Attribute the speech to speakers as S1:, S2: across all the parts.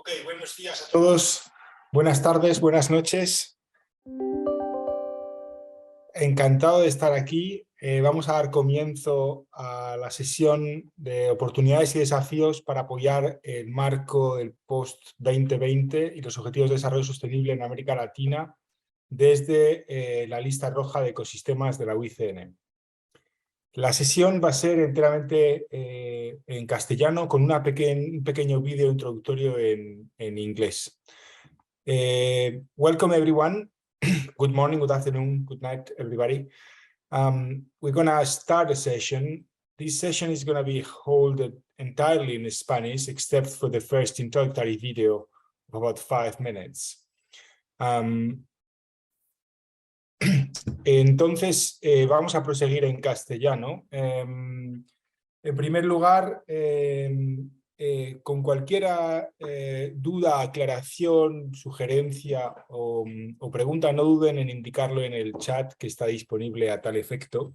S1: Ok, buenos días a todos, buenas tardes, buenas noches. Encantado de estar aquí. Vamos a dar comienzo a la sesión de oportunidades y desafíos para apoyar el marco del post-2020 y los objetivos de desarrollo sostenible en América Latina desde la lista roja de ecosistemas de la UICN. La sesión va a ser enteramente en castellano con un pequeño vídeo introductorio en inglés. Welcome everyone. Good morning, good afternoon, good night everybody. We're going to start the session. This session is going to be held entirely in Spanish, except for the first introductory video of about 5 minutes. Entonces, vamos a proseguir en castellano. En primer lugar, con cualquier duda, aclaración, sugerencia o pregunta, no duden en indicarlo en el chat que está disponible a tal efecto.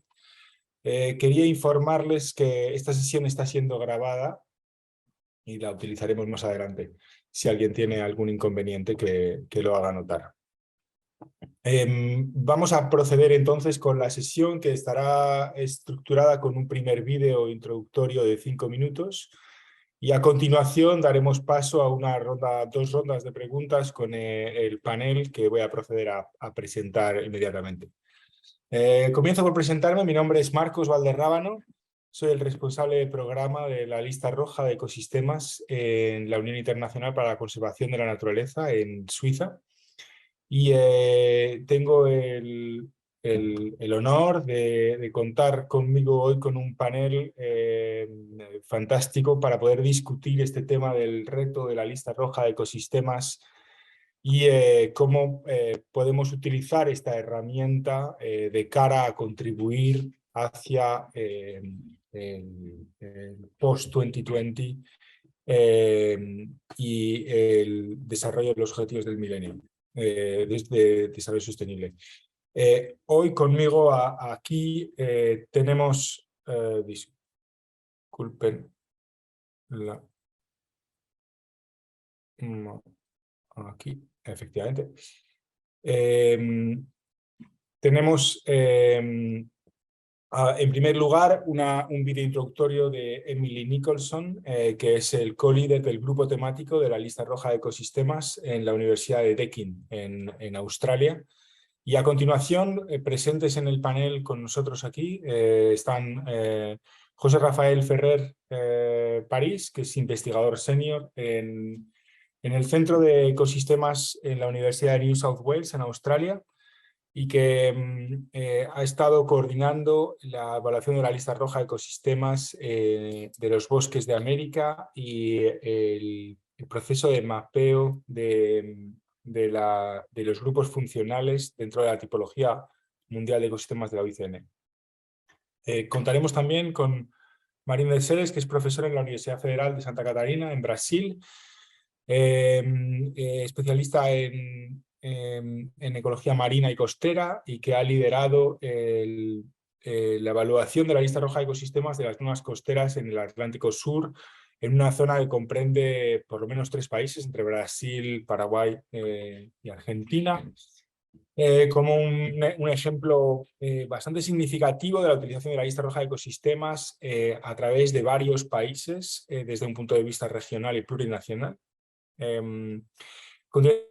S1: Quería informarles que esta sesión está siendo grabada y la utilizaremos más adelante. Si alguien tiene algún inconveniente, que lo haga notar. Vamos a proceder entonces con la sesión, que estará estructurada con un primer vídeo introductorio de 5 minutos y a continuación daremos paso a dos rondas de preguntas con el panel que voy a proceder a presentar inmediatamente. Comienzo por presentarme. Mi nombre es Marcos Valderrábano, soy el responsable de programa de la lista roja de ecosistemas en la Unión Internacional para la Conservación de la Naturaleza en Suiza. Y tengo el honor de contar conmigo hoy con un panel fantástico para poder discutir este tema del reto de la lista roja de ecosistemas y cómo podemos utilizar esta herramienta de cara a contribuir hacia el post-2020 y el desarrollo de los objetivos del milenio. Desde desarrollo sostenible. Hoy conmigo aquí tenemos, disculpen, aquí, efectivamente. Tenemos en primer lugar un vídeo introductorio de Emily Nicholson, que es el co-líder del grupo temático de la lista roja de ecosistemas en la Universidad de Deakin, en Australia. Y a continuación, presentes en el panel con nosotros aquí, están José Rafael Ferrer París, que es investigador senior en el Centro de Ecosistemas en la Universidad de New South Wales, en Australia, y que ha estado coordinando la evaluación de la lista roja de ecosistemas de los bosques de América y el proceso de mapeo de los grupos funcionales dentro de la tipología mundial de ecosistemas de la UICN. Contaremos también con Marina de Seres, que es profesora en la Universidad Federal de Santa Catarina, en Brasil, especialista en ecología marina y costera y que ha liderado la evaluación de la lista roja de ecosistemas de las zonas costeras en el Atlántico Sur, en una zona que comprende por lo menos 3 países, entre Brasil, Paraguay y Argentina, como un ejemplo bastante significativo de la utilización de la lista roja de ecosistemas a través de varios países desde un punto de vista regional y plurinacional.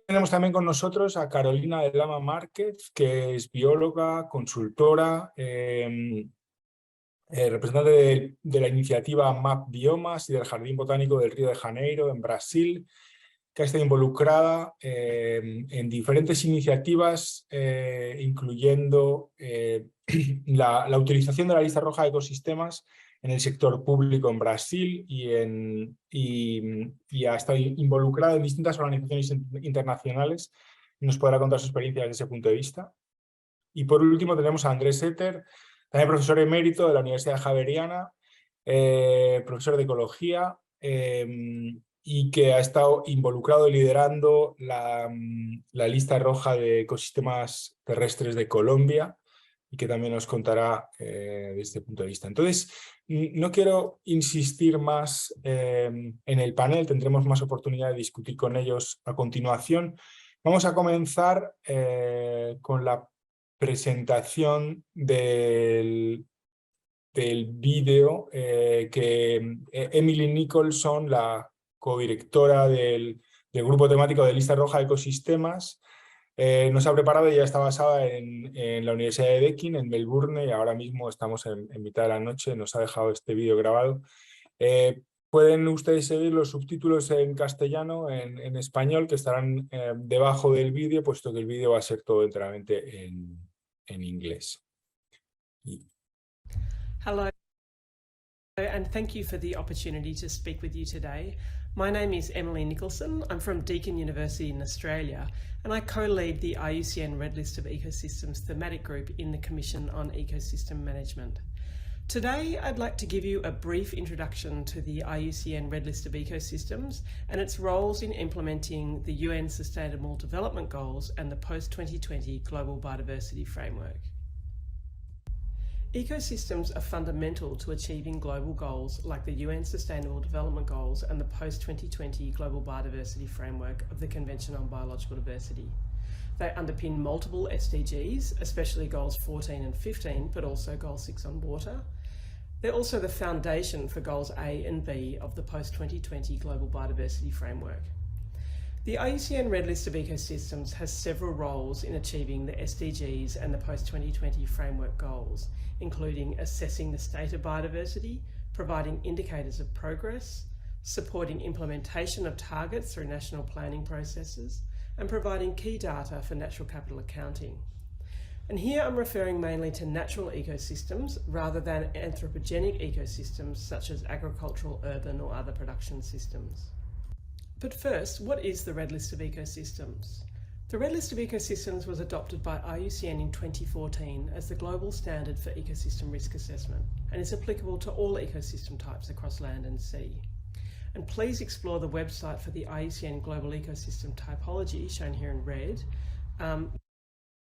S1: Tenemos también con nosotros a Carolina de Lama Márquez, que es bióloga, consultora, representante de la iniciativa MAP Biomas y del Jardín Botánico del Río de Janeiro, en Brasil, que ha estado involucrada en diferentes iniciativas, incluyendo la utilización de la lista roja de ecosistemas en el sector público en Brasil y ha estado involucrada en distintas organizaciones internacionales y nos podrá contar su experiencia desde ese punto de vista. Y por último tenemos a Andrés Setter, también profesor emérito de la Universidad Javeriana, profesor de ecología y que ha estado involucrado y liderando la lista roja de ecosistemas terrestres de Colombia y que también nos contará de este punto de vista. Entonces, no quiero insistir más en el panel, tendremos más oportunidad de discutir con ellos a continuación. Vamos a comenzar con la presentación del vídeo que Emily Nicholson, la codirectora del Grupo Temático de Lista Roja de Ecosistemas, nos ha preparado. Ya está basada en la Universidad de Deakin, en Melbourne, y ahora mismo estamos en mitad de la noche. Nos ha dejado este vídeo grabado. Pueden ustedes seguir los subtítulos en castellano, en español, que estarán debajo del vídeo, puesto que el vídeo va a ser todo enteramente en inglés.
S2: Hello, and thank you for the opportunity to speak with you today. My name is Emily Nicholson. I'm from Deakin University in Australia, and I co-lead the IUCN Red List of Ecosystems thematic group in the Commission on Ecosystem Management. Today, I'd like to give you a brief introduction to the IUCN Red List of Ecosystems and its roles in implementing the UN Sustainable Development Goals and the post-2020 Global Biodiversity Framework. Ecosystems are fundamental to achieving global goals like the UN Sustainable Development Goals and the post-2020 Global Biodiversity Framework of the Convention on Biological Diversity. They underpin multiple SDGs, especially Goals 14 and 15, but also Goal 6 on water. They're also the foundation for Goals A and B of the post-2020 Global Biodiversity Framework. The IUCN Red List of Ecosystems has several roles in achieving the SDGs and the post-2020 framework goals, including assessing the state of biodiversity, providing indicators of progress, supporting implementation of targets through national planning processes, and providing key data for natural capital accounting. And here I'm referring mainly to natural ecosystems rather than anthropogenic ecosystems such as agricultural, urban, or other production systems. But first, what is the Red List of Ecosystems? The Red List of Ecosystems was adopted by IUCN in 2014 as the global standard for ecosystem risk assessment and is applicable to all ecosystem types across land and sea. And please explore the website for the IUCN Global Ecosystem Typology, shown here in red,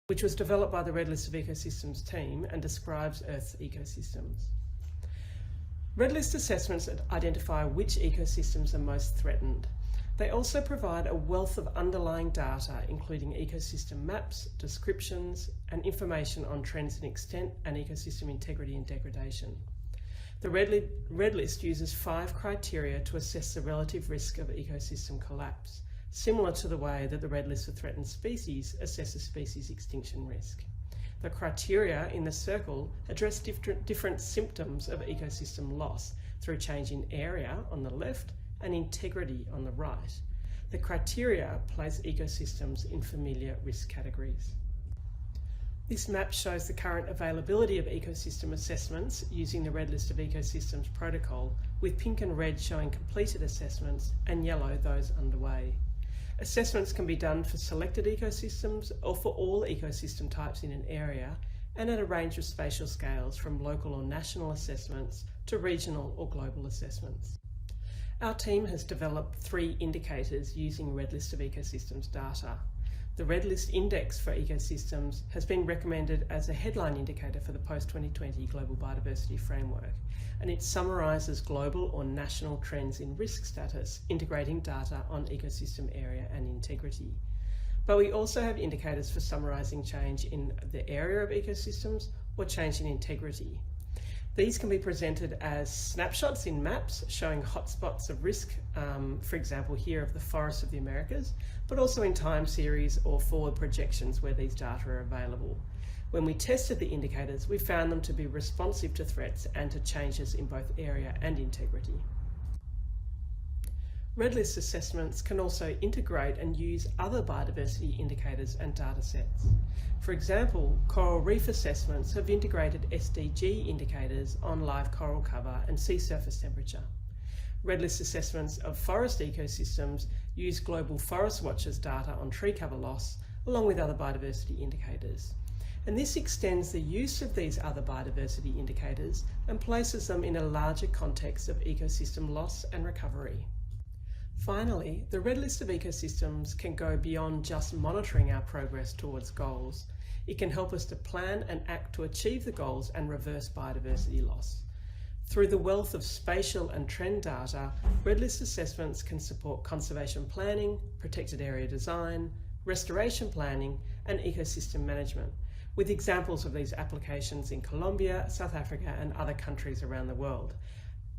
S2: which was developed by the Red List of Ecosystems team and describes Earth's ecosystems. Red List assessments identify which ecosystems are most threatened. They also provide a wealth of underlying data, including ecosystem maps, descriptions, and information on trends in extent and ecosystem integrity and degradation. The Red List uses 5 criteria to assess the relative risk of ecosystem collapse, similar to the way that the Red List of Threatened Species assesses species extinction risk. The criteria in the circle address different symptoms of ecosystem loss through change in area on the left and integrity on the right. The criteria place ecosystems in familiar risk categories. This map shows the current availability of ecosystem assessments using the Red List of Ecosystems protocol, with pink and red showing completed assessments and yellow those underway. Assessments can be done for selected ecosystems or for all ecosystem types in an area and at a range of spatial scales from local or national assessments to regional or global assessments. Our team has developed 3 indicators using Red List of Ecosystems data. The Red List Index for Ecosystems has been recommended as a headline indicator for the post-2020 Global Biodiversity Framework, and it summarises global or national trends in risk status, integrating data on ecosystem area and integrity. But we also have indicators for summarising change in the area of ecosystems or change in integrity. These can be presented as snapshots in maps showing hotspots of risk, for example here of the forests of the Americas, but also in time series or forward projections where these data are available. When we tested the indicators, we found them to be responsive to threats and to changes in both area and integrity. Red List assessments can also integrate and use other biodiversity indicators and data sets. For example, coral reef assessments have integrated SDG indicators on live coral cover and sea surface temperature. Red List assessments of forest ecosystems use Global Forest Watch's data on tree cover loss, along with other biodiversity indicators. And this extends the use of these other biodiversity indicators and places them in a larger context of ecosystem loss and recovery. Finally, the Red List of Ecosystems can go beyond just monitoring our progress towards goals. It can help us to plan and act to achieve the goals and reverse biodiversity loss. Through the wealth of spatial and trend data, Red List assessments can support conservation planning, protected area design, restoration planning, and ecosystem management, with examples of these applications in Colombia, South Africa, and other countries around the world.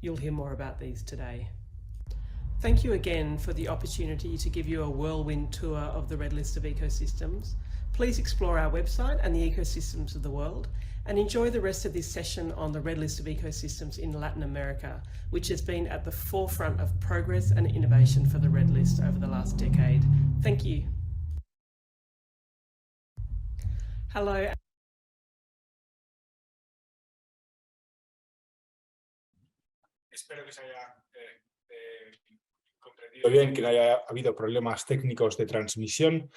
S2: You'll hear more about these today. Thank you again for the opportunity to give you a whirlwind tour of the Red List of Ecosystems. Please explore our website and the ecosystems of the world, and enjoy the rest of this session on the Red List of Ecosystems in Latin America, which has been at the forefront of progress and innovation for the Red List over the last decade. Thank you. Hello.
S1: Espero que se haya comprendido bien, que no haya habido problemas técnicos de transmisión.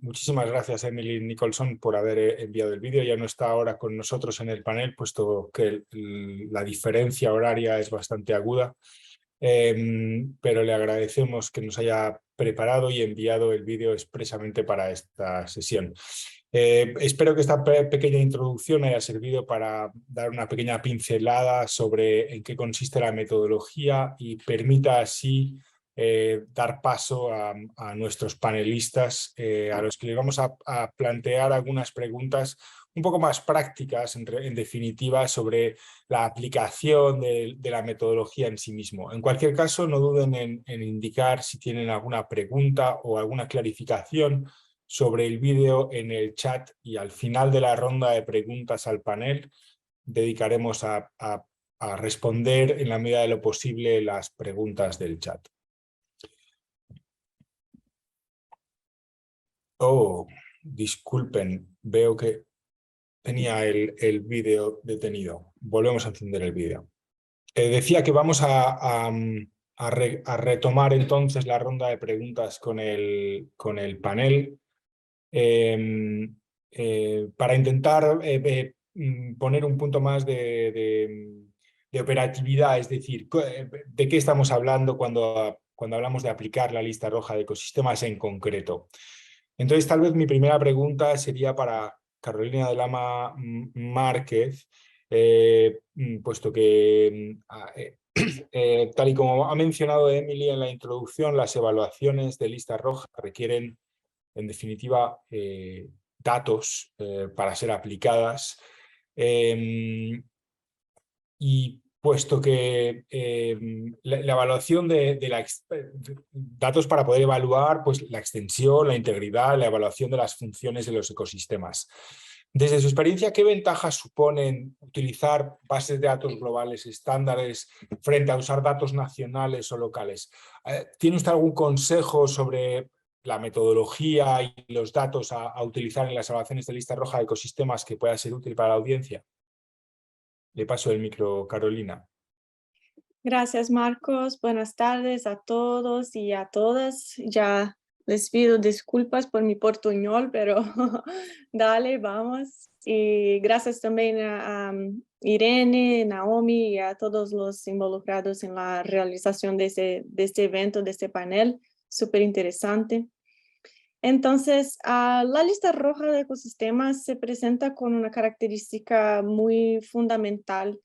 S1: Muchísimas gracias, Emily Nicholson, por haber enviado el vídeo. Ya no está ahora con nosotros en el panel, puesto que la diferencia horaria es bastante aguda, pero le agradecemos que nos haya preparado y enviado el vídeo expresamente para esta sesión. Espero que esta pequeña introducción haya servido para dar una pequeña pincelada sobre en qué consiste la metodología y permita así dar paso a nuestros panelistas, a los que les vamos a plantear algunas preguntas un poco más prácticas, en definitiva, sobre la aplicación de la metodología en sí mismo. En cualquier caso, no duden en indicar si tienen alguna pregunta o alguna clarificación sobre el vídeo en el chat, y al final de la ronda de preguntas al panel dedicaremos a responder en la medida de lo posible las preguntas del chat. Oh, disculpen, veo que tenía el vídeo detenido. Volvemos a encender el vídeo. Decía que vamos a retomar entonces la ronda de preguntas con el panel para intentar poner un punto más de operatividad, es decir, de qué estamos hablando cuando hablamos de aplicar la lista roja de ecosistemas en concreto. Entonces, tal vez mi primera pregunta sería para Carolina de Lama Márquez, puesto que, tal y como ha mencionado Emily en la introducción, las evaluaciones de lista roja requieren, en definitiva, datos para ser aplicadas. Y puesto que la evaluación de datos para poder evaluar pues, la extensión, la integridad, la evaluación de las funciones de los ecosistemas. Desde su experiencia, ¿qué ventajas suponen utilizar bases de datos globales estándares frente a usar datos nacionales o locales? ¿Tiene usted algún consejo sobre la metodología y los datos a utilizar en las evaluaciones de lista roja de ecosistemas que pueda ser útil para la audiencia? Le paso el micro, Carolina.
S3: Gracias, Marcos. Buenas tardes a todos y a todas. Ya les pido disculpas por mi portuñol, pero dale, vamos. Y gracias también a Irene, Naomi y a todos los involucrados en la realización de este evento, de este panel. Súper interesante. Entonces, la lista roja de ecosistemas se presenta con una característica muy fundamental,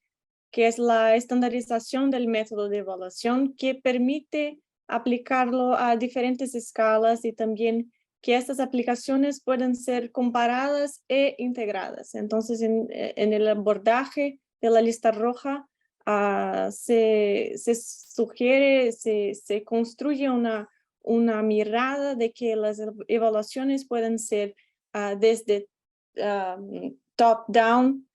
S3: que es la estandarización del método de evaluación, que permite aplicarlo a diferentes escalas y también que estas aplicaciones puedan ser comparadas e integradas. Entonces, en el abordaje de la lista roja se sugiere, se construye una mirada de que las evaluaciones pueden ser desde top-down,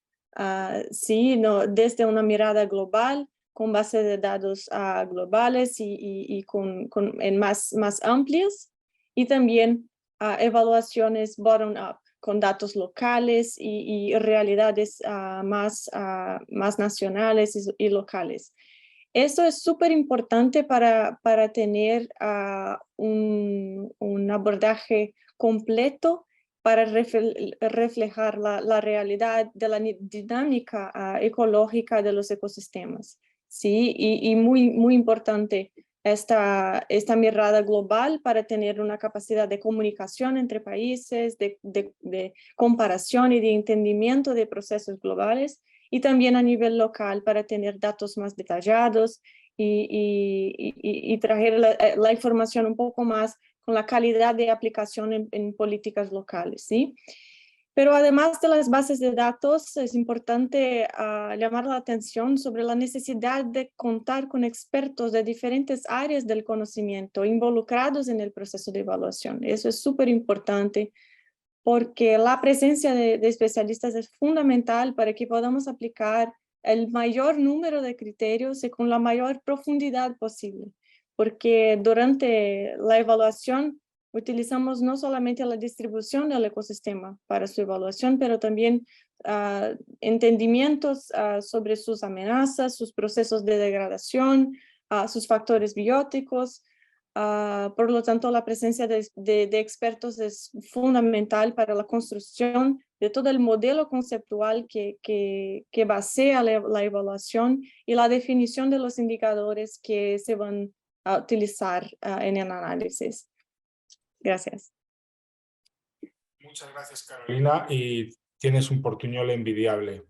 S3: sí, no, desde una mirada global, con base de datos globales y en más amplias, y también evaluaciones bottom-up, con datos locales y realidades más nacionales y locales. Esto es súper importante para tener un abordaje completo para reflejar la realidad de la dinámica ecológica de los ecosistemas. ¿Sí? Y muy importante esta mirada global para tener una capacidad de comunicación entre países, de comparación y de entendimiento de procesos globales, y también a nivel local para tener datos más detallados y traer la información un poco más con la calidad de aplicación en políticas locales, ¿sí? Pero además de las bases de datos, es importante llamar la atención sobre la necesidad de contar con expertos de diferentes áreas del conocimiento involucrados en el proceso de evaluación. Eso es súper importante porque la presencia de especialistas es fundamental para que podamos aplicar el mayor número de criterios y con la mayor profundidad posible. Porque durante la evaluación utilizamos no solamente la distribución del ecosistema para su evaluación, pero también entendimientos sobre sus amenazas, sus procesos de degradación, sus factores bióticos. Por lo tanto, la presencia de expertos es fundamental para la construcción de todo el modelo conceptual que basea la evaluación y la definición de los indicadores que se van a utilizar en el análisis. Gracias.
S1: Muchas gracias, Carolina, y tienes un portuñol envidiable.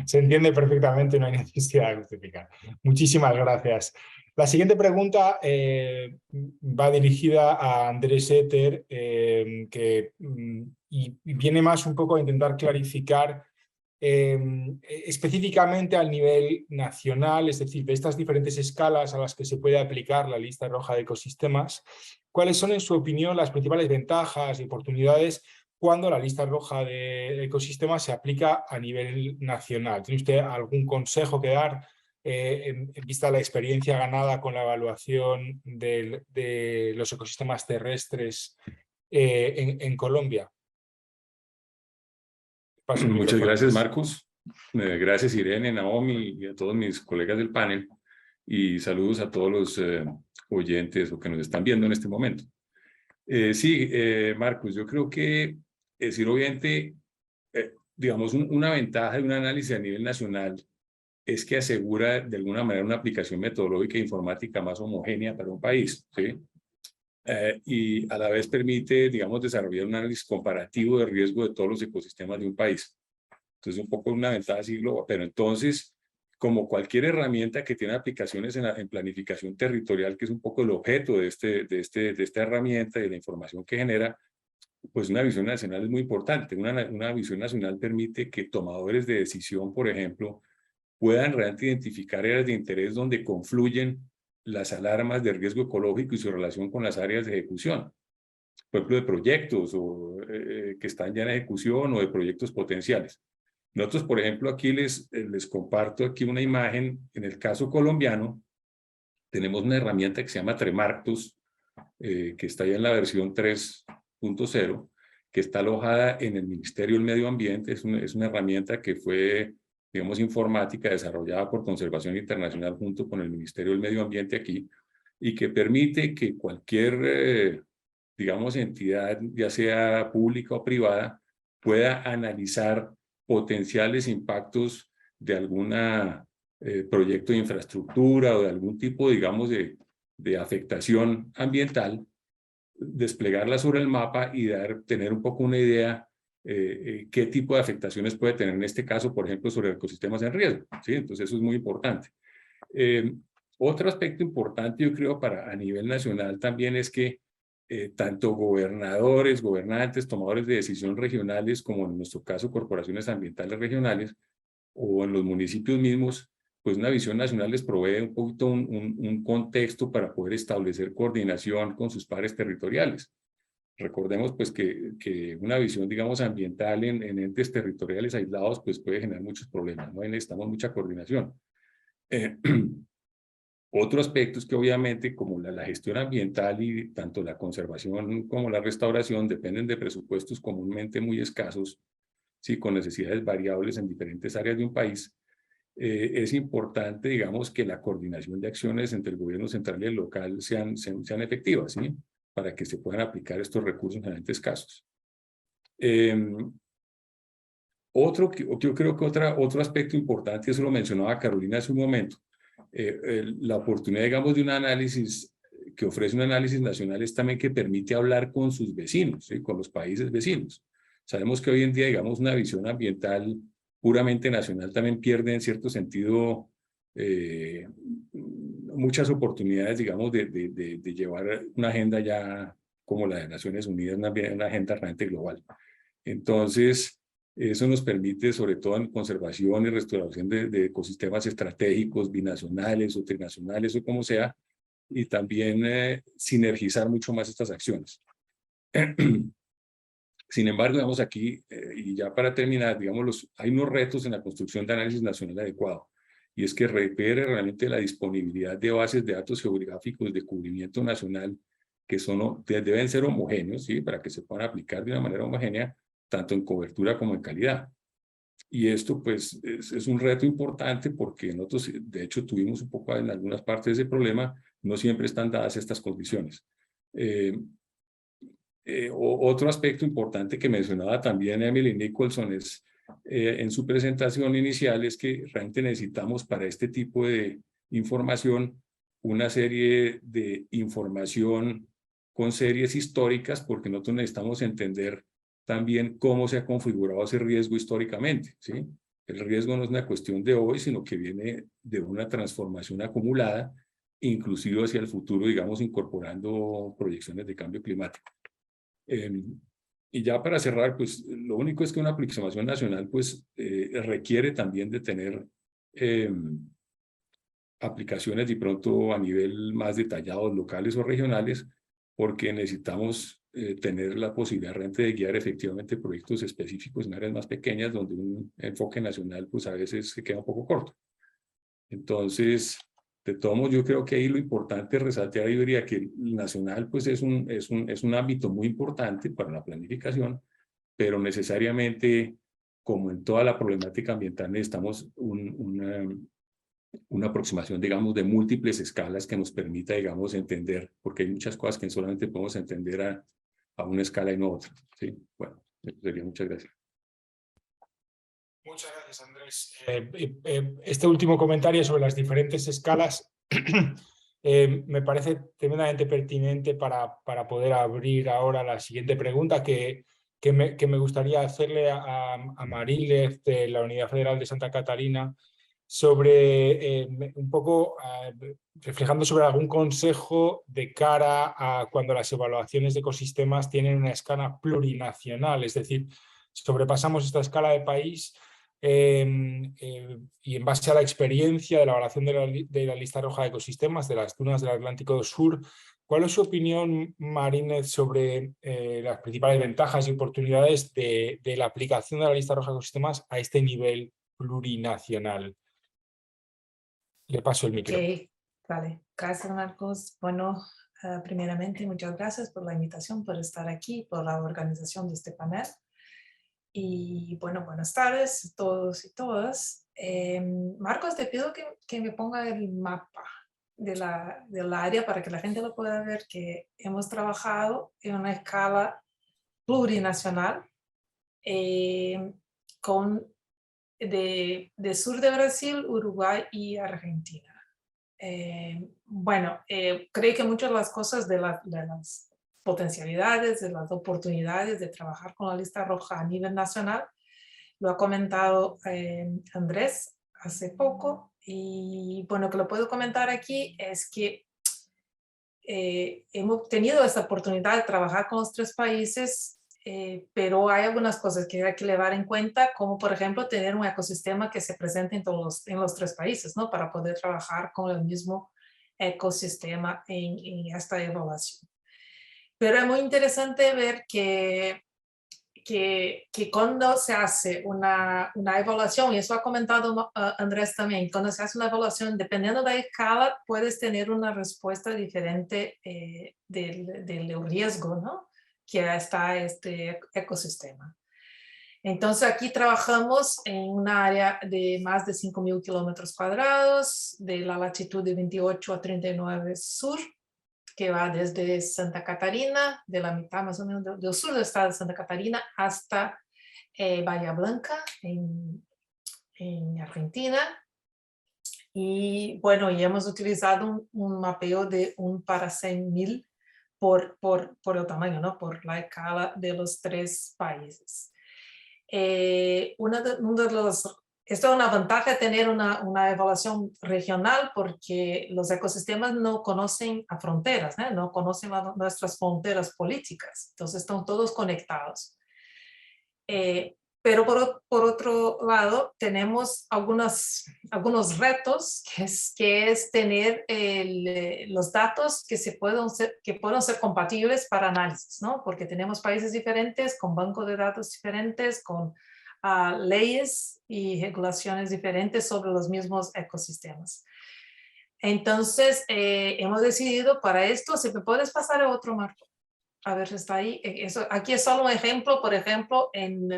S1: Se entiende perfectamente, no hay necesidad de justificar. Muchísimas gracias. La siguiente pregunta va dirigida a Andrés Eter, y viene más un poco a intentar clarificar específicamente al nivel nacional, es decir, de estas diferentes escalas a las que se puede aplicar la lista roja de ecosistemas, ¿cuáles son, en su opinión, las principales ventajas y oportunidades cuando la lista roja de ecosistemas se aplica a nivel nacional? ¿Tiene usted algún consejo que dar en vista de la experiencia ganada con la evaluación de los ecosistemas terrestres en Colombia?
S4: Muchas gracias, Marcos. Gracias, Irene, Naomi y a todos mis colegas del panel. Y saludos a todos los oyentes o que nos están viendo en este momento. Sí, Marcos, yo creo que decir obviamente, digamos, una ventaja de un análisis a nivel nacional es que asegura de alguna manera una aplicación metodológica e informática más homogénea para un país, ¿sí? Y a la vez permite, digamos, desarrollar un análisis comparativo de riesgo de todos los ecosistemas de un país. Entonces, un poco una ventaja así global, pero entonces, como cualquier herramienta que tiene aplicaciones en planificación territorial, que es un poco el objeto de esta herramienta y de la información que genera, pues una visión nacional es muy importante. Una visión nacional permite que tomadores de decisión, por ejemplo, puedan realmente identificar áreas de interés donde confluyen las alarmas de riesgo ecológico y su relación con las áreas de ejecución. Por ejemplo, de proyectos que están ya en ejecución o de proyectos potenciales. Nosotros, por ejemplo, aquí les comparto aquí una imagen. En el caso colombiano, tenemos una herramienta que se llama Tremarctos, que está ya en la versión 3.0, que está alojada en el Ministerio del Medio Ambiente. Es una herramienta que fue, digamos, informática, desarrollada por Conservación Internacional junto con el Ministerio del Medio Ambiente aquí, y que permite que cualquier, digamos, entidad, ya sea pública o privada, pueda analizar potenciales impactos de algún proyecto de infraestructura o de algún tipo, digamos, de afectación ambiental, desplegarla sobre el mapa y tener un poco una idea qué tipo de afectaciones puede tener en este caso, por ejemplo, sobre ecosistemas en riesgo, ¿sí? Entonces eso es muy importante. Otro aspecto importante, yo creo, a nivel nacional también es que tanto gobernadores, gobernantes, tomadores de decisión regionales, como en nuestro caso corporaciones ambientales regionales, o en los municipios mismos, pues una visión nacional les provee un poquito un contexto para poder establecer coordinación con sus pares territoriales. Recordemos pues que una visión, digamos, ambiental en entes territoriales aislados pues puede generar muchos problemas, ¿no? Y necesitamos mucha coordinación. Otro aspecto es que obviamente como la gestión ambiental y tanto la conservación como la restauración dependen de presupuestos comúnmente muy escasos, ¿sí? Con necesidades variables en diferentes áreas de un país, es importante, digamos, que la coordinación de acciones entre el gobierno central y el local sean efectivas, ¿sí? Para que se puedan aplicar estos recursos en diferentes casos. Yo creo que otro aspecto importante, eso lo mencionaba Carolina hace un momento, la oportunidad, digamos, de un análisis que ofrece un análisis nacional es también que permite hablar con sus vecinos, ¿sí? Con los países vecinos. Sabemos que hoy en día, digamos, una visión ambiental puramente nacional también pierde en cierto sentido muchas oportunidades, digamos, de llevar una agenda ya como la de Naciones Unidas, una agenda realmente global. Entonces, eso nos permite, sobre todo en conservación y restauración de ecosistemas estratégicos, binacionales o trinacionales o como sea, y también sinergizar mucho más estas acciones. Sin embargo, digamos aquí, y ya para terminar, digamos, hay unos retos en la construcción de análisis nacional adecuado, y es que requiere realmente la disponibilidad de bases de datos geográficos de cubrimiento nacional que deben ser homogéneos, ¿sí? Para que se puedan aplicar de una manera homogénea, tanto en cobertura como en calidad. Y esto pues es un reto importante porque nosotros de hecho tuvimos un poco en algunas partes ese problema, no siempre están dadas estas condiciones. Otro aspecto importante que mencionaba también Emily Nicholson es en su presentación inicial es que realmente necesitamos para este tipo de información una serie de información con series históricas porque nosotros necesitamos entender también cómo se ha configurado ese riesgo históricamente, ¿sí? El riesgo no es una cuestión de hoy, sino que viene de una transformación acumulada, inclusive hacia el futuro, digamos, incorporando proyecciones de cambio climático. Y ya para cerrar, pues lo único es que una aproximación nacional pues requiere también de tener aplicaciones de pronto a nivel más detallado, locales o regionales, porque necesitamos tener la posibilidad realmente de guiar efectivamente proyectos específicos en áreas más pequeñas donde un enfoque nacional pues a veces se queda un poco corto. Entonces, de todos modos, yo creo que ahí lo importante es resaltar, yo diría que el nacional pues es un ámbito muy importante para la planificación, pero necesariamente, como en toda la problemática ambiental, necesitamos una aproximación, digamos, de múltiples escalas que nos permita, digamos, entender, porque hay muchas cosas que solamente podemos entender a una escala y no a otra. ¿Sí? Bueno, eso sería. Muchas gracias.
S1: Muchas gracias, Andrés. Este último comentario sobre las diferentes escalas me parece tremendamente pertinente para poder abrir ahora la siguiente pregunta que me gustaría hacerle a Marílez de la Unidad Federal de Santa Catarina sobre un poco reflejando sobre algún consejo de cara a cuando las evaluaciones de ecosistemas tienen una escala plurinacional, es decir, sobrepasamos esta escala de país y en base a la experiencia de la evaluación de la lista roja de ecosistemas de las dunas del Atlántico Sur, ¿cuál es su opinión, Marílez, sobre las principales ventajas y oportunidades de la aplicación de la lista roja de ecosistemas a este nivel plurinacional? Le paso el micro.
S5: Ok, vale. Gracias, Marcos. Bueno, primeramente, muchas gracias por la invitación, por estar aquí, por la organización de este panel. Y bueno, buenas tardes a todos y todas. Marcos, te pido que me ponga el mapa del área para que la gente lo pueda ver, que hemos trabajado en una escala plurinacional de sur de Brasil, Uruguay y Argentina. Bueno, creo que muchas de las cosas de las potencialidades, de las oportunidades de trabajar con la lista roja a nivel nacional, lo ha comentado Andrés hace poco, y bueno, que lo puedo comentar aquí es que hemos tenido esta oportunidad de trabajar con los tres países, pero hay algunas cosas que hay que llevar en cuenta, como por ejemplo tener un ecosistema que se presente en los tres países, ¿no? Para poder trabajar con el mismo ecosistema en esta evaluación. Pero es muy interesante ver que cuando se hace una evaluación, y eso ha comentado Andrés también, cuando se hace una evaluación, dependiendo de la escala, puedes tener una respuesta diferente del riesgo, ¿no? Que está este ecosistema. Entonces aquí trabajamos en un área de más de 5.000 kilómetros cuadrados, de la latitud de 28 a 39 sur, que va desde Santa Catarina, de la mitad más o menos del sur del estado de Santa Catarina, hasta Bahía Blanca, en Argentina. Y bueno, y hemos utilizado un mapeo de 1 para 100.000 por el tamaño, ¿no? Por la escala de los 3 países. Esto es una ventaja de tener una evaluación regional porque los ecosistemas no conocen a fronteras, ¿no? No conocen nuestras fronteras políticas, entonces están todos conectados. Pero por otro lado, tenemos algunos retos, que es tener los datos que puedan ser compatibles para análisis, ¿no? Porque tenemos países diferentes, con bancos de datos diferentes, con leyes y regulaciones diferentes sobre los mismos ecosistemas. Entonces, hemos decidido para esto, si me puedes pasar a otro, Marco. A ver si está ahí. Aquí es solo un ejemplo, por ejemplo, en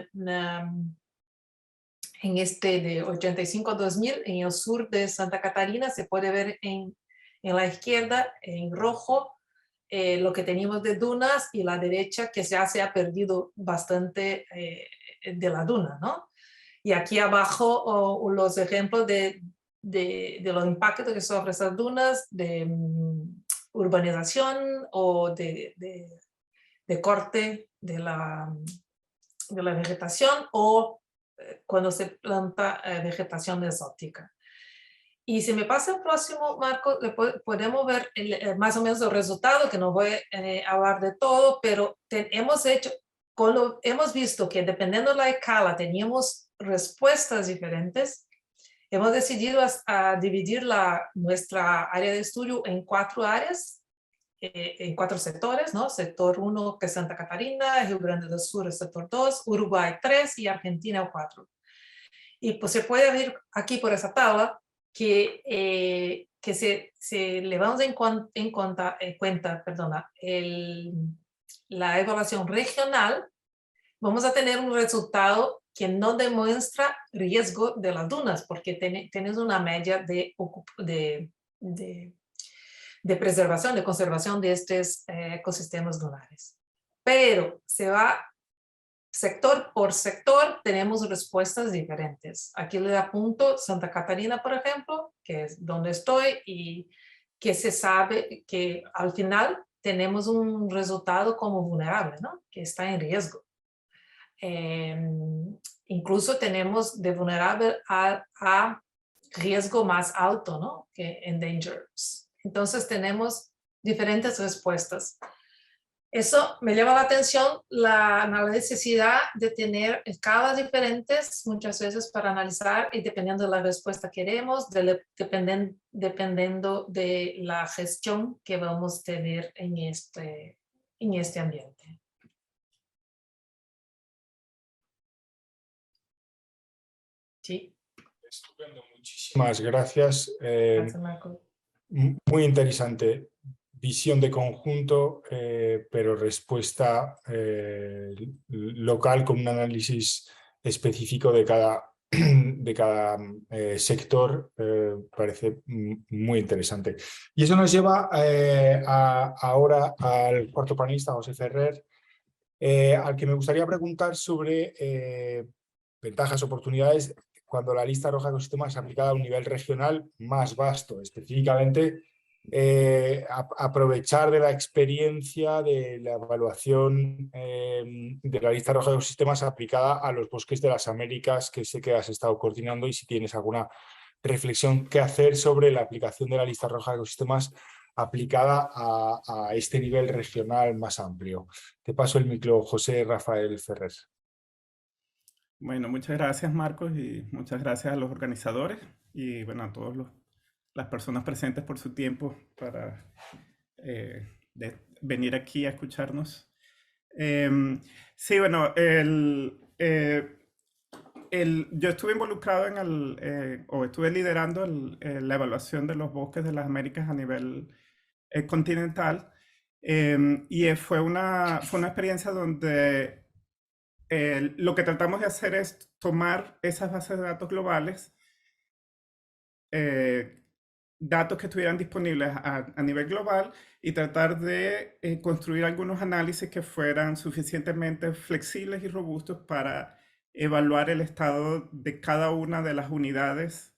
S5: este de 85-2000, en el sur de Santa Catarina, se puede ver en la izquierda, en rojo, lo que teníamos de dunas, y la derecha que ya se ha perdido bastante de la duna, ¿no? Y aquí abajo los ejemplos de los impactos que sufren esas dunas, de urbanización o de corte de la vegetación, o cuando se planta vegetación exótica. Y si me pasa el próximo, Marco, podemos ver más o menos el resultado, que no voy a hablar de todo, pero hemos visto que dependiendo de la escala teníamos respuestas diferentes. Hemos decidido a dividir nuestra área de estudio en 4 áreas, en 4 sectores, ¿no? Sector 1, que es Santa Catarina, Río Grande do Sur, el sector 2, Uruguay 3 y Argentina 4. Y pues se puede ver aquí por esa tabla que le vamos en cuenta la evaluación regional, vamos a tener un resultado que no demuestra riesgo de las dunas, porque tienes una media de preservación, de conservación de estos ecosistemas dunares. Pero se va sector por sector, tenemos respuestas diferentes. Aquí le apunto Santa Catarina, por ejemplo, que es donde estoy, y que se sabe que al final tenemos un resultado como vulnerable, ¿no? Que está en riesgo. Incluso tenemos de vulnerable a riesgo más alto, ¿no? Que endangered. Entonces tenemos diferentes respuestas. Eso me llama la atención, la necesidad de tener escalas diferentes muchas veces para analizar, y dependiendo de la respuesta que queremos, dependiendo de la gestión que vamos a tener en este ambiente. Sí.
S1: Estupendo, muchísimas gracias.
S5: Gracias, Marco.
S1: Muy interesante. Visión de conjunto, pero respuesta local con un análisis específico de cada sector. Parece muy interesante. Y eso nos lleva ahora al cuarto panelista, José Ferrer, al que me gustaría preguntar sobre ventajas, oportunidades cuando la lista roja de ecosistemas es aplicada a un nivel regional más vasto, específicamente aprovechar de la experiencia de la evaluación de la lista roja de ecosistemas aplicada a los bosques de las Américas, que sé que has estado coordinando, y si tienes alguna reflexión que hacer sobre la aplicación de la lista roja de ecosistemas aplicada a este nivel regional más amplio. Te paso el micro, José Rafael Ferrer.
S6: Bueno, muchas gracias, Marcos, y muchas gracias a los organizadores y bueno, a todas las personas presentes por su tiempo para venir aquí a escucharnos. Sí, bueno, yo estuve involucrado o estuve liderando la evaluación de los bosques de las Américas a nivel continental, y fue una experiencia donde lo que tratamos de hacer es tomar esas bases de datos globales, datos que estuvieran disponibles a nivel global, y tratar de construir algunos análisis que fueran suficientemente flexibles y robustos para evaluar el estado de cada una de las unidades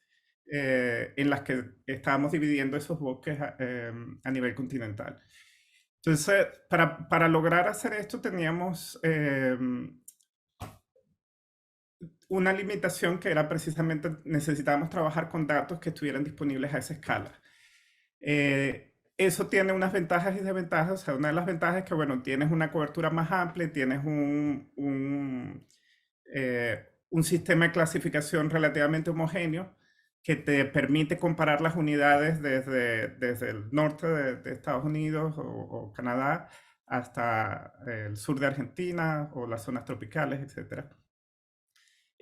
S6: en las que estábamos dividiendo esos bosques a nivel continental. Entonces, para lograr hacer esto teníamos una limitación que era precisamente necesitábamos trabajar con datos que estuvieran disponibles a esa escala. Eso tiene unas ventajas y desventajas. O sea, una de las ventajas es que, bueno, tienes una cobertura más amplia, tienes un sistema de clasificación relativamente homogéneo que te permite comparar las unidades desde el norte de Estados Unidos o Canadá hasta el sur de Argentina o las zonas tropicales, etc.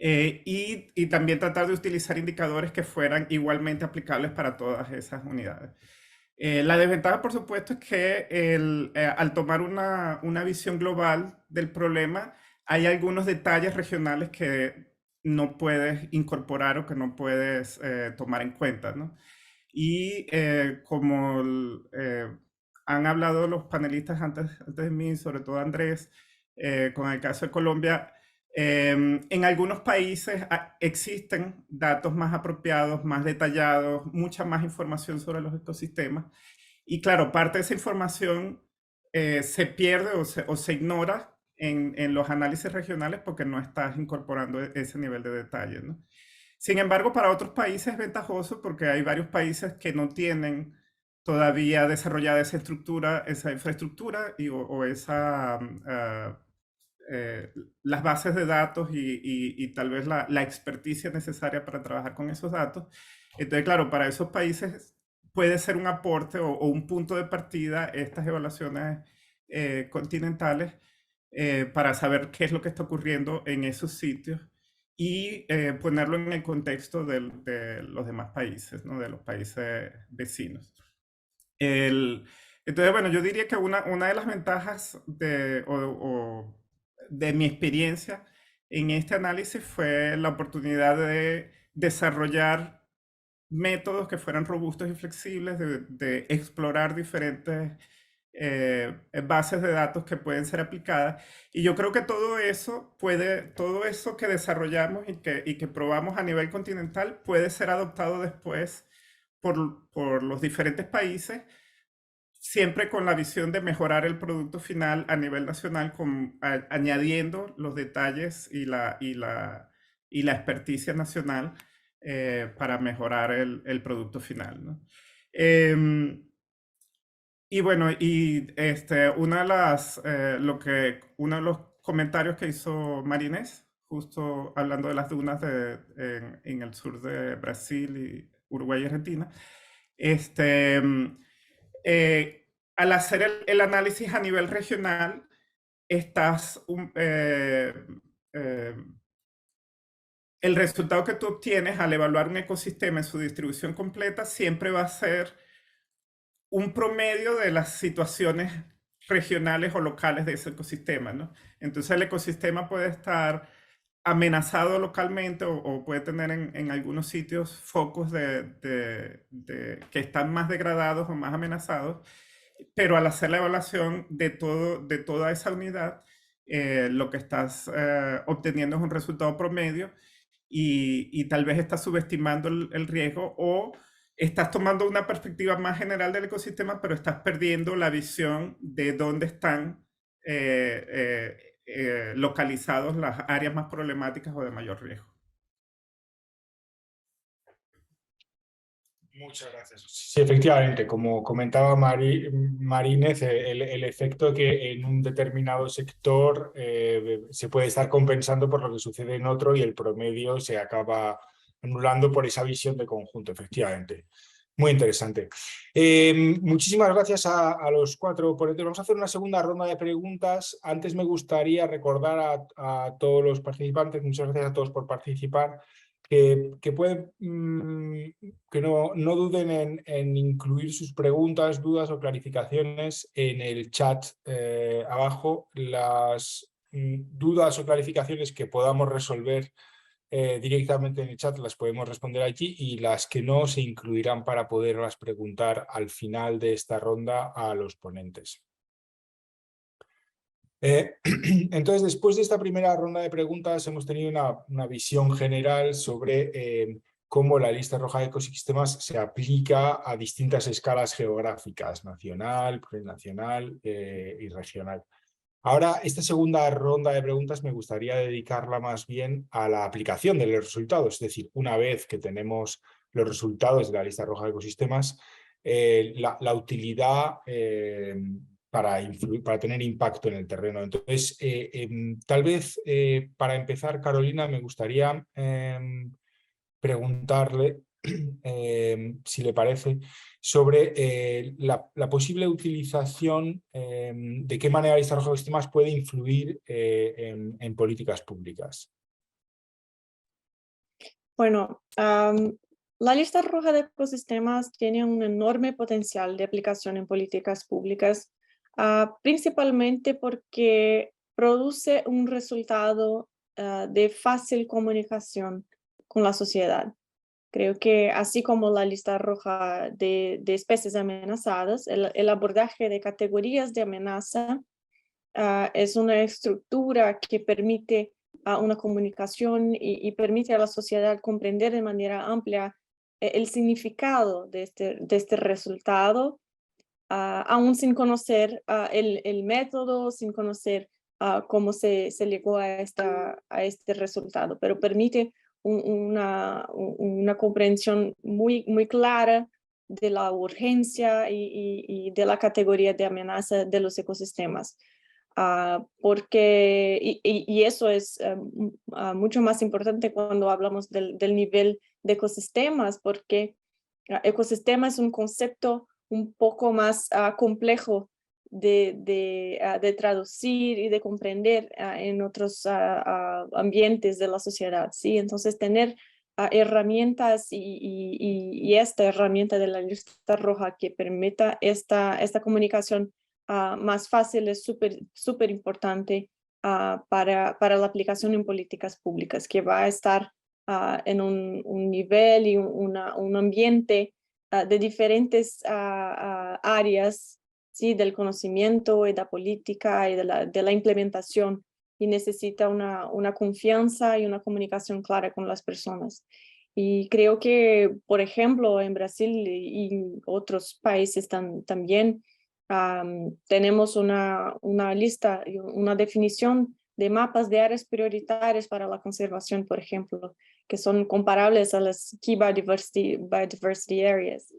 S6: Y también tratar de utilizar indicadores que fueran igualmente aplicables para todas esas unidades. La desventaja, por supuesto, es que al tomar una visión global del problema, hay algunos detalles regionales que no puedes incorporar o que no puedes tomar en cuenta, ¿no? Y como han hablado los panelistas antes de mí, sobre todo Andrés, con el caso de Colombia, en algunos países existen datos más apropiados, más detallados, mucha más información sobre los ecosistemas. Y claro, parte de esa información se pierde o se ignora en los análisis regionales porque no estás incorporando ese nivel de detalle, ¿no? Sin embargo, para otros países es ventajoso porque hay varios países que no tienen todavía desarrollada esa estructura, esa infraestructura o esa... las bases de datos y tal vez la experticia necesaria para trabajar con esos datos. Entonces, claro, para esos países puede ser un aporte o un punto de partida estas evaluaciones continentales para saber qué es lo que está ocurriendo en esos sitios y ponerlo en el contexto de los demás países, ¿no? De los países vecinos. Entonces, bueno, yo diría que una de las ventajas de mi experiencia en este análisis fue la oportunidad de desarrollar métodos que fueran robustos y flexibles, de explorar diferentes bases de datos que pueden ser aplicadas. Y yo creo que todo eso que desarrollamos y que probamos a nivel continental puede ser adoptado después por los diferentes países, siempre con la visión de mejorar el producto final a nivel nacional, añadiendo los detalles y la experticia nacional para mejorar el producto final, ¿no? Y bueno, uno de los comentarios que hizo Marinés, justo hablando de las dunas en el sur de Brasil y Uruguay y Argentina, al hacer el análisis a nivel regional, el resultado que tú obtienes al evaluar un ecosistema en su distribución completa siempre va a ser un promedio de las situaciones regionales o locales de ese ecosistema, ¿no? Entonces el ecosistema puede estar amenazado localmente o puede tener en algunos sitios focos que están más degradados o más amenazados, pero al hacer la evaluación de toda esa unidad, lo que estás obteniendo es un resultado promedio y tal vez estás subestimando el riesgo o estás tomando una perspectiva más general del ecosistema, pero estás perdiendo la visión de dónde están localizados las áreas más problemáticas o de mayor riesgo.
S1: Muchas gracias. Sí, efectivamente, como comentaba Marínez, el efecto que en un determinado sector se puede estar compensando por lo que sucede en otro y el promedio se acaba anulando por esa visión de conjunto, efectivamente. Muy interesante. Muchísimas gracias a los cuatro ponentes. Vamos a hacer una segunda ronda de preguntas. Antes me gustaría recordar a todos los participantes, muchas gracias a todos por participar, que no duden en incluir sus preguntas, dudas o clarificaciones en el chat abajo. Las dudas o clarificaciones que podamos resolver directamente en el chat las podemos responder allí y las que no se incluirán para poderlas preguntar al final de esta ronda a los ponentes. Entonces, después de esta primera ronda de preguntas hemos tenido una visión general sobre cómo la lista roja de ecosistemas se aplica a distintas escalas geográficas, nacional, plurinacional y regional. Ahora, esta segunda ronda de preguntas me gustaría dedicarla más bien a la aplicación de los resultados, es decir, una vez que tenemos los resultados de la lista roja de ecosistemas, la utilidad para tener impacto en el terreno. Entonces, tal vez para empezar, Carolina, me gustaría preguntarle, si le parece, sobre la posible utilización, de qué manera la lista roja de ecosistemas puede influir en políticas públicas.
S3: Bueno, la lista roja de ecosistemas tiene un enorme potencial de aplicación en políticas públicas, principalmente porque produce un resultado de fácil comunicación con la sociedad. Creo que así como la lista roja de especies amenazadas, el abordaje de categorías de amenaza es una estructura que permite una comunicación y permite a la sociedad comprender de manera amplia el significado de este resultado, aún sin conocer el método, sin conocer cómo se llegó a este resultado, pero permite una comprensión muy clara de la urgencia y de la categoría de amenaza de los ecosistemas. Y eso es mucho más importante cuando hablamos del nivel de ecosistemas, porque ecosistema es un concepto un poco más complejo de traducir y de comprender en otros ambientes de la sociedad, ¿sí? Entonces, tener herramientas y esta herramienta de la lista roja que permita esta comunicación más fácil es súper importante para la aplicación en políticas públicas, que va a estar en un nivel y un ambiente de diferentes áreas, ¿sí? Del conocimiento y de la política y de la implementación, y necesita una confianza y una comunicación clara con las personas. Y creo que, por ejemplo, en Brasil y otros países también tenemos una lista, una definición de mapas de áreas prioritarias para la conservación, por ejemplo, que son comparables a las Key Biodiversity Areas.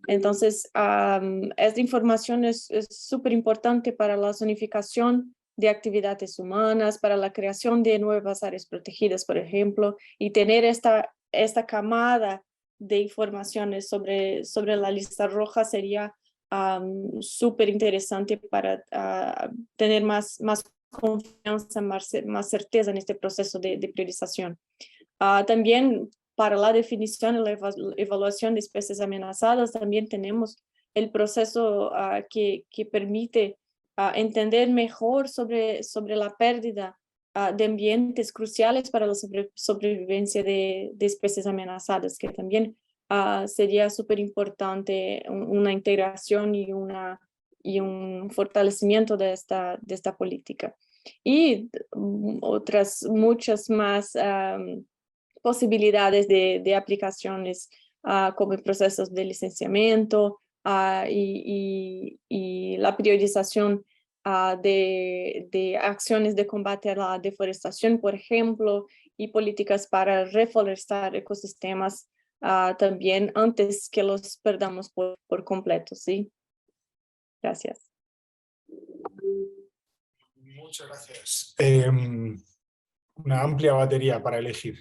S3: Entonces, esta información es súper importante para la zonificación de actividades humanas, para la creación de nuevas áreas protegidas, por ejemplo, y tener esta camada de informaciones sobre la lista roja sería súper interesante para tener más confianza, más certeza en este proceso de priorización. También para la definición y la evaluación de especies amenazadas, también tenemos el proceso que permite entender mejor sobre la pérdida de ambientes cruciales para la sobrevivencia de especies amenazadas, que también sería súper importante una integración y un fortalecimiento de esta política. Y otras muchas más posibilidades de aplicaciones como procesos de licenciamiento y la priorización de acciones de combate a la deforestación, por ejemplo, y políticas para reforestar ecosistemas también antes que los perdamos por completo, ¿sí? Gracias.
S1: Muchas gracias. Una amplia batería para elegir.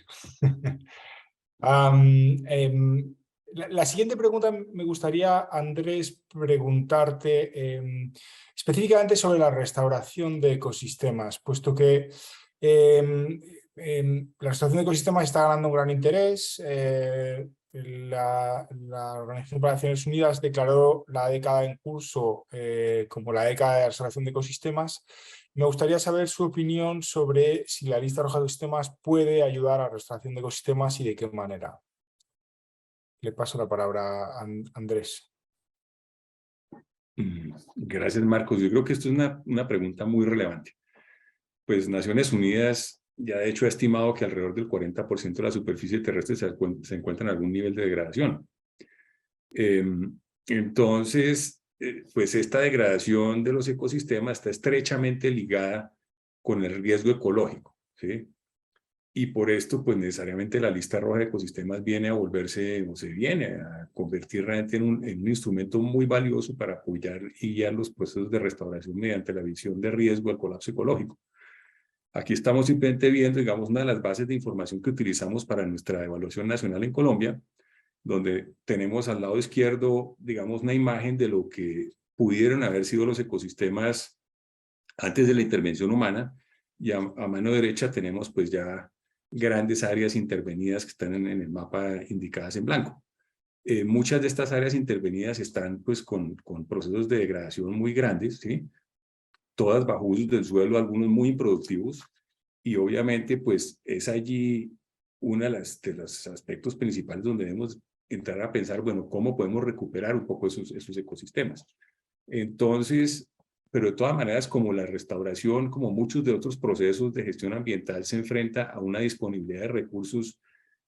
S1: La siguiente pregunta me gustaría, Andrés, preguntarte específicamente sobre la restauración de ecosistemas, puesto que la restauración de ecosistemas está ganando un gran interés. La Organización para las Naciones Unidas declaró la década en curso como la década de la restauración de ecosistemas. Me gustaría saber su opinión sobre si la lista roja de ecosistemas puede ayudar a la restauración de ecosistemas y de qué manera. Le paso la palabra a Andrés.
S4: Gracias, Marcos. Yo creo que esto es una pregunta muy relevante. Pues Naciones Unidas ya de hecho ha estimado que alrededor del 40% de la superficie terrestre se encuentra en algún nivel de degradación. Entonces, pues esta degradación de los ecosistemas está estrechamente ligada con el riesgo ecológico, ¿sí? Y por esto, pues necesariamente la lista roja de ecosistemas viene a volverse, o se viene a convertir realmente en un instrumento muy valioso para apoyar y guiar los procesos de restauración mediante la visión de riesgo al colapso ecológico. Aquí estamos simplemente viendo, digamos, una de las bases de información que utilizamos para nuestra evaluación nacional en Colombia, donde tenemos al lado izquierdo, digamos, una imagen de lo que pudieron haber sido los ecosistemas antes de la intervención humana, y a mano derecha tenemos pues ya grandes áreas intervenidas que están en el mapa indicadas en blanco. Muchas de estas áreas intervenidas están pues con procesos de degradación muy grandes, ¿sí? Todas bajo usos del suelo, algunos muy improductivos, y obviamente pues es allí uno de los aspectos principales donde debemos entrar a pensar, bueno, ¿cómo podemos recuperar un poco esos ecosistemas? Entonces, pero de todas maneras, como la restauración, como muchos de otros procesos de gestión ambiental, se enfrenta a una disponibilidad de recursos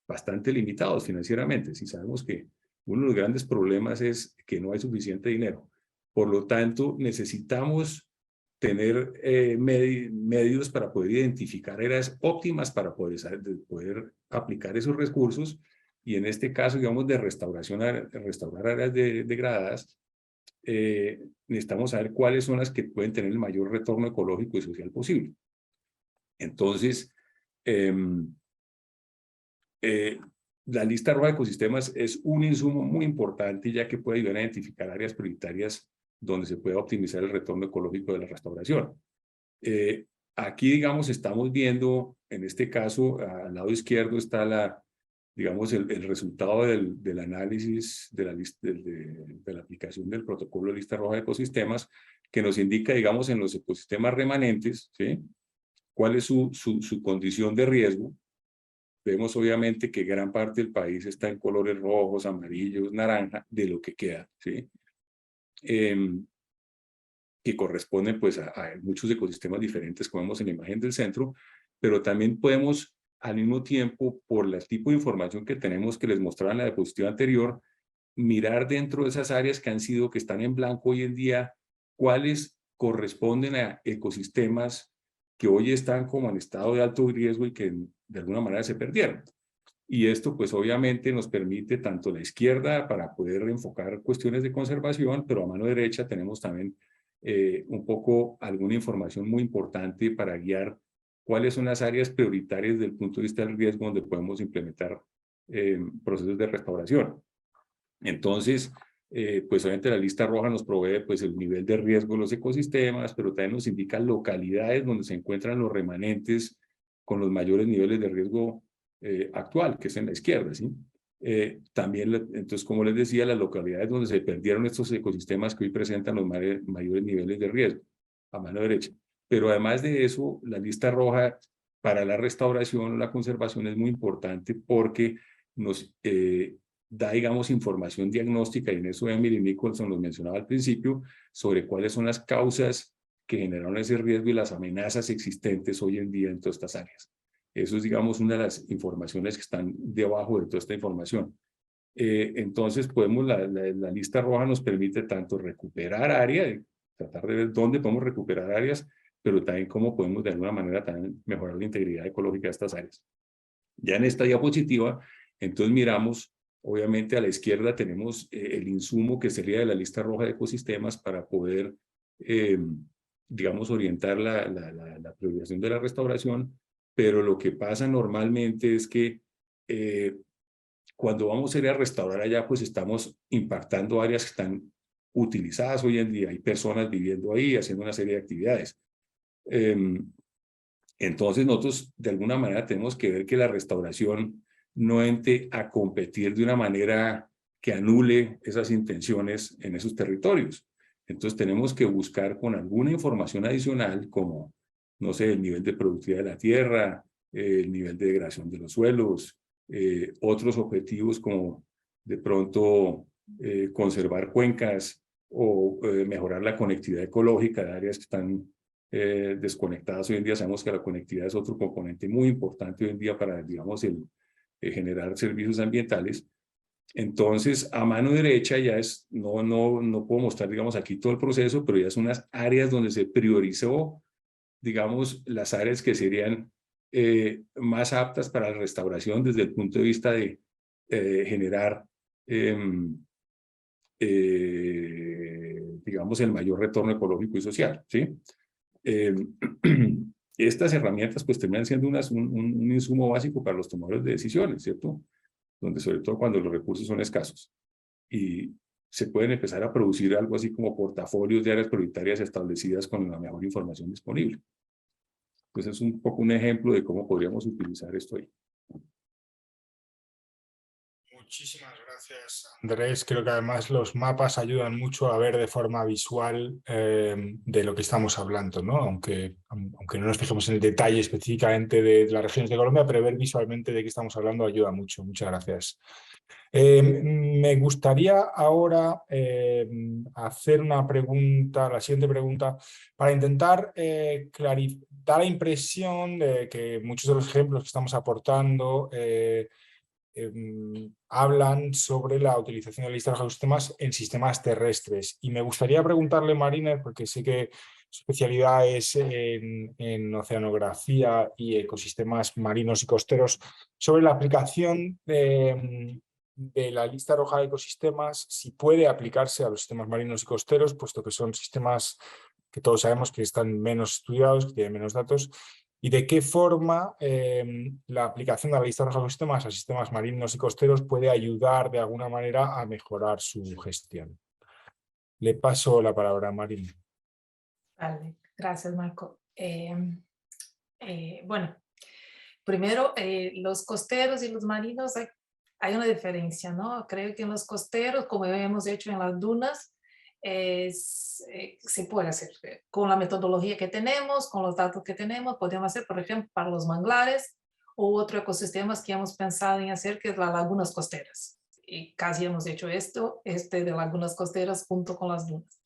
S4: bastante limitados financieramente. Si sabemos que uno de los grandes problemas es que no hay suficiente dinero. Por lo tanto, necesitamos tener medios para poder identificar áreas óptimas para poder aplicar esos recursos, y en este caso, digamos, de restaurar áreas degradadas, necesitamos saber cuáles son las que pueden tener el mayor retorno ecológico y social posible. Entonces, la lista roja de ecosistemas es un insumo muy importante, ya que puede ayudar a identificar áreas prioritarias donde se pueda optimizar el retorno ecológico de la restauración. Aquí, digamos, estamos viendo, en este caso, al lado izquierdo está digamos, el resultado del análisis de la aplicación del protocolo de lista roja de ecosistemas, que nos indica, digamos, en los ecosistemas remanentes, ¿sí?, cuál es su condición de riesgo. Vemos obviamente que gran parte del país está en colores rojos, amarillos, naranja, de lo que queda, ¿sí? Que corresponden pues a muchos ecosistemas diferentes, como vemos en la imagen del centro, pero también podemos al mismo tiempo, por el tipo de información que tenemos que les mostraba en la diapositiva anterior, mirar dentro de esas áreas que están en blanco hoy en día, cuáles corresponden a ecosistemas que hoy están como en estado de alto riesgo y que de alguna manera se perdieron. Y esto pues obviamente nos permite tanto la izquierda para poder enfocar cuestiones de conservación, pero a mano derecha tenemos también un poco alguna información muy importante para guiar cuáles son las áreas prioritarias desde el punto de vista del riesgo donde podemos implementar procesos de restauración. Entonces, pues obviamente la lista roja nos provee pues el nivel de riesgo de los ecosistemas, pero también nos indica localidades donde se encuentran los remanentes con los mayores niveles de riesgo actual, que es en la izquierda, ¿sí? También, entonces, como les decía, las localidades donde se perdieron estos ecosistemas que hoy presentan los mayores niveles de riesgo, a mano derecha. Pero además de eso, la lista roja para la restauración o la conservación es muy importante porque nos da, digamos, información diagnóstica, y en eso Emily Nicholson nos mencionaba al principio, sobre cuáles son las causas que generaron ese riesgo y las amenazas existentes hoy en día en todas estas áreas. Eso es, digamos, una de las informaciones que están debajo de toda esta información. Entonces, la lista roja nos permite tanto recuperar áreas, tratar de ver dónde podemos recuperar áreas, pero también cómo podemos de alguna manera también mejorar la integridad ecológica de estas áreas. Ya en esta diapositiva, entonces miramos, obviamente a la izquierda tenemos el insumo que sería de la lista roja de ecosistemas para poder, digamos, orientar la priorización de la restauración, pero lo que pasa normalmente es que cuando vamos a ir a restaurar allá, pues estamos impactando áreas que están utilizadas hoy en día. Hay personas viviendo ahí, haciendo una serie de actividades. Entonces nosotros de alguna manera tenemos que ver que la restauración no entre a competir de una manera que anule esas intenciones en esos territorios. Entonces tenemos que buscar con alguna información adicional, como, no sé, el nivel de productividad de la tierra, el nivel de degradación de los suelos, otros objetivos como de pronto conservar cuencas o mejorar la conectividad ecológica de áreas que están desconectadas. Hoy en día sabemos que la conectividad es otro componente muy importante hoy en día para, digamos, generar servicios ambientales. Entonces, a mano derecha ya es, no puedo mostrar, digamos, aquí todo el proceso, pero ya son unas áreas donde se priorizó, digamos, las áreas que serían más aptas para la restauración desde el punto de vista de generar, digamos, el mayor retorno ecológico y social, ¿sí? Estas herramientas pues terminan siendo un insumo básico para los tomadores de decisiones, ¿cierto? Donde sobre todo cuando los recursos son escasos. Y se pueden empezar a producir algo así como portafolios de áreas prioritarias establecidas con la mejor información disponible. Entonces es un poco un ejemplo de cómo podríamos utilizar esto ahí.
S1: Muchísimas gracias, Andrés. Creo que además los mapas ayudan mucho a ver de forma visual de lo que estamos hablando, ¿no? Aunque no nos fijemos en el detalle específicamente de las regiones de Colombia, pero ver visualmente de qué estamos hablando ayuda mucho. Muchas gracias. Me gustaría ahora hacer una pregunta, la siguiente pregunta, para intentar dar la impresión de que muchos de los ejemplos que estamos aportando hablan sobre la utilización de la lista de ecosistemas en sistemas terrestres. Y me gustaría preguntarle, Marina, porque sé que su especialidad es en oceanografía y ecosistemas marinos y costeros, sobre la aplicación de la lista roja de ecosistemas, si puede aplicarse a los sistemas marinos y costeros, puesto que son sistemas que todos sabemos que están menos estudiados, que tienen menos datos, y de qué forma la aplicación de la lista roja de ecosistemas a sistemas marinos y costeros puede ayudar de alguna manera a mejorar su gestión. Le paso la palabra a Marina.
S5: Vale, gracias, Marco. Bueno, primero, los costeros y los marinos, hay una diferencia, ¿no? Creo que en los costeros, como hemos hecho en las dunas, se puede hacer con la metodología que tenemos, con los datos que tenemos, podemos hacer, por ejemplo, para los manglares u otros ecosistemas que hemos pensado en hacer, que es las lagunas costeras. Y casi hemos hecho de lagunas costeras junto con las dunas.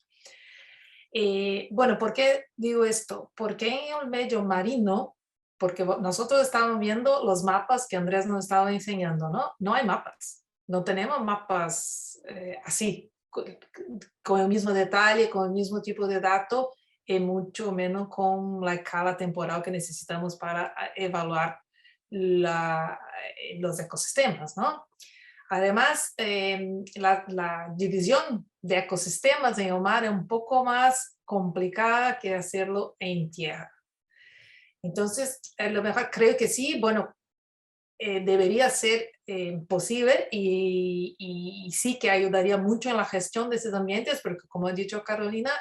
S5: Bueno, ¿por qué digo esto? Porque en el medio marino, porque nosotros estábamos viendo los mapas que Andrés nos estaba enseñando, ¿no? No hay mapas, no tenemos mapas así, con el mismo detalle, con el mismo tipo de dato, y mucho menos con la escala temporal que necesitamos para evaluar los ecosistemas, ¿no? Además, la división de ecosistemas en el mar es un poco más complicada que hacerlo en tierra. Entonces, lo mejor, creo que sí, bueno, debería ser posible y sí que ayudaría mucho en la gestión de esos ambientes, porque como ha dicho Carolina,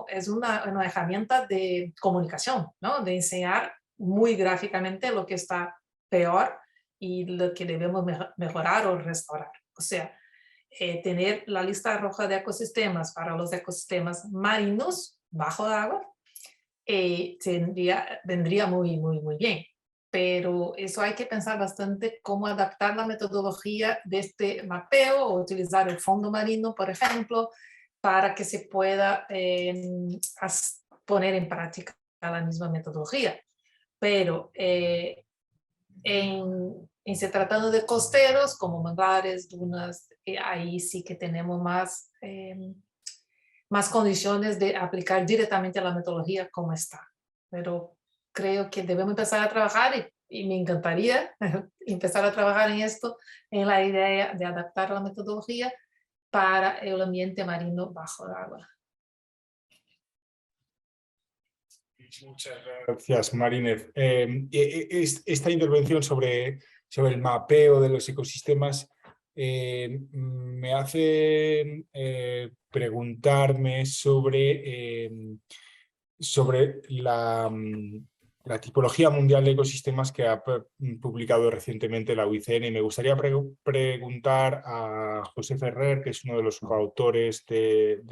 S5: es una herramienta de comunicación, ¿no? De enseñar muy gráficamente lo que está peor y lo que debemos mejorar o restaurar. O sea, tener la lista roja de ecosistemas para los ecosistemas marinos bajo el agua vendría muy, muy, muy bien. Pero eso hay que pensar bastante cómo adaptar la metodología de este mapeo o utilizar el fondo marino, por ejemplo, para que se pueda poner en práctica la misma metodología. Pero se tratando de costeros como manglares, dunas, ahí sí que tenemos más condiciones de aplicar directamente la metodología como está. Pero creo que debemos empezar a trabajar y me encantaría empezar a trabajar en esto, en la idea de adaptar la metodología para el ambiente marino bajo el agua.
S1: Muchas gracias, Mariner. Esta intervención sobre el mapeo de los ecosistemas me hace preguntarme sobre la tipología mundial de ecosistemas que ha publicado recientemente la UICN, y me gustaría preguntar a José Ferrer, que es uno de los coautores de